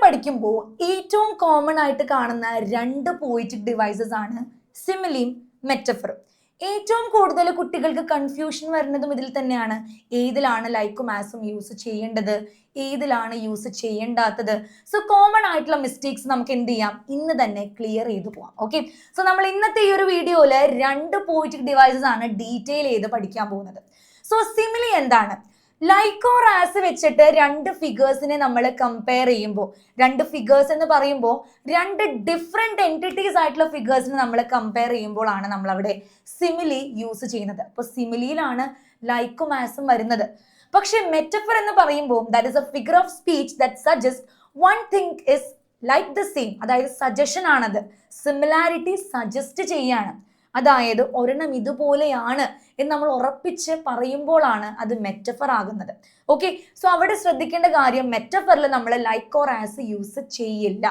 പഠിക്കുമ്പോൾ ഏറ്റവും കോമൺ ആയിട്ട് കാണുന്ന രണ്ട് പോയിറ്റിക് ഡിവൈസസ് ആണ് സിമിലിയും മെറ്റഫറും. ഏറ്റവും കൂടുതൽ കുട്ടികൾക്ക് കൺഫ്യൂഷൻ വരുന്നതും ഇതിൽ തന്നെയാണ്. ഏതിലാണ് ലൈക്കും ആസും യൂസ് ചെയ്യേണ്ടത്, ഏതിലാണ് യൂസ് ചെയ്യേണ്ടാത്തത്. സോ കോമൺ ആയിട്ടുള്ള മിസ്റ്റേക്സ് നമുക്ക് എന്ത് ചെയ്യാം, ഇന്ന് തന്നെ ക്ലിയർ ചെയ്ത് പോവാം. ഓക്കെ, സോ നമ്മൾ ഇന്നത്തെ ഈ ഒരു വീഡിയോയില് രണ്ട് പോയിറ്റിക് ഡിവൈസസ് ആണ് ഡീറ്റെയിൽ ചെയ്ത് പഠിക്കാൻ പോകുന്നത്. സോ സിമിലി എന്താണ്? ലൈക്ക് ഓർ ആസ് വെച്ചിട്ട് രണ്ട് ഫിഗേഴ്സിനെ നമ്മൾ കമ്പയർ ചെയ്യുമ്പോൾ, രണ്ട് ഫിഗേഴ്സ് എന്ന് പറയുമ്പോൾ രണ്ട് ഡിഫറെന്റ് എൻറ്റിറ്റീസ് ആയിട്ടുള്ള ഫിഗേഴ്സിനെ നമ്മൾ കമ്പയർ ചെയ്യുമ്പോഴാണ് നമ്മൾ അവിടെ സിമിലി യൂസ് ചെയ്യുന്നത്. അപ്പോൾ സിമിലിയിലാണ് ലൈക്കും ആസും വരുന്നത്. പക്ഷെ മെറ്റഫർ എന്ന് പറയുമ്പോൾ that is A figure of speech that suggest one thing is like the same. അതായത് സജഷൻ ആണത്, സിമിലാരിറ്റി സജസ്റ്റ് ചെയ്യാണ്. അതായത് ഒരെണ്ണം ഇതുപോലെയാണ് എന്ന് നമ്മൾ ഉറപ്പിച്ച് പറയുമ്പോഴാണ് അത് മെറ്റഫർ ആകുന്നത്. ഓക്കെ, സോ അവിടെ ശ്രദ്ധിക്കേണ്ട കാര്യം, മെറ്റഫറിൽ നമ്മൾ ലൈക്ക് ഓർ ആസ് യൂസ് ചെയ്യില്ല.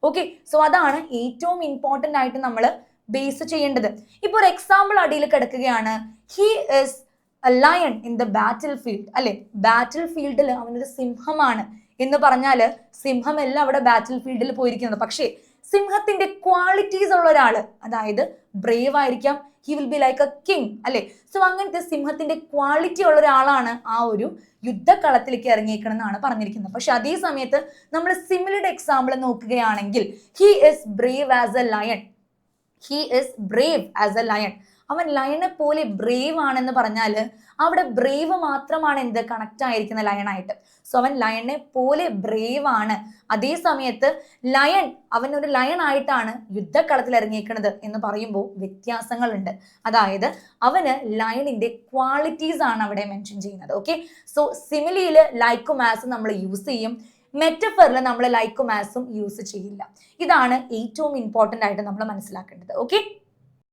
ഓക്കെ, സോ അതാണ് ഏറ്റവും ഇമ്പോർട്ടൻ്റ് ആയിട്ട് നമ്മൾ ബേസ് ചെയ്യേണ്ടത്. ഇപ്പോൾ ഒരു എക്സാമ്പിൾ അടിയിൽ കിടക്കുകയാണ്, he is A lion in the battle field. അല്ലെ, ബാറ്റിൽ ഫീൽഡിൽ അവനൊരു സിംഹമാണ് എന്ന് പറഞ്ഞാൽ സിംഹമല്ല അവിടെ ബാറ്റിൽ ഫീൽഡിൽ പോയിരിക്കുന്നത്. പക്ഷേ സിംഹത്തിന്റെ ക്വാളിറ്റീസ് ഉള്ള ഒരാള്, അതായത് ബ്രേവ് ആയിരിക്കാം, he will be like A king. അല്ലെ, സോ അങ്ങനത്തെ സിംഹത്തിന്റെ ക്വാളിറ്റി ഉള്ള ഒരാളാണ് ആ ഒരു യുദ്ധക്കളത്തിലേക്ക് ഇറങ്ങിയേക്കണം എന്നാണ് പറഞ്ഞിരിക്കുന്നത്. പക്ഷെ അതേ സമയത്ത് നമ്മൾ സിമിലിയുടെ എക്സാമ്പിൾ നോക്കുകയാണെങ്കിൽ, he is Brave as A lion, he is Brave as A lion. അവൻ ലയനെ പോലെ ബ്രേവ് ആണെന്ന് പറഞ്ഞാൽ അവിടെ ബ്രേവ് മാത്രമാണ് എന്ത് കണക്ട് ആയിരിക്കുന്ന ലയണായിട്ട്. സോ അവൻ ലയനെ പോലെ ബ്രേവ് ആണ്. അതേ സമയത്ത് ലയൺ, അവൻ ഒരു ലയൺ ആയിട്ടാണ് യുദ്ധക്കളത്തിൽ ഇറങ്ങിയേക്കുന്നത് എന്ന് പറയുമ്പോൾ വ്യത്യാസങ്ങളുണ്ട്. അതായത് അവന് ലയണിന്റെ ക്വാളിറ്റീസ് ആണ് അവിടെ മെൻഷൻ ചെയ്യുന്നത്. ഓക്കെ, സോ സിമിലിയിൽ ലൈക്കും ആസും നമ്മൾ യൂസ് ചെയ്യും, മെറ്റഫറിൽ നമ്മൾ ലൈക്കും ആസും യൂസ് ചെയ്യില്ല. ഇതാണ് ഏറ്റവും ഇമ്പോർട്ടൻ്റ് ആയിട്ട് നമ്മൾ മനസ്സിലാക്കേണ്ടത്. ഓക്കെ.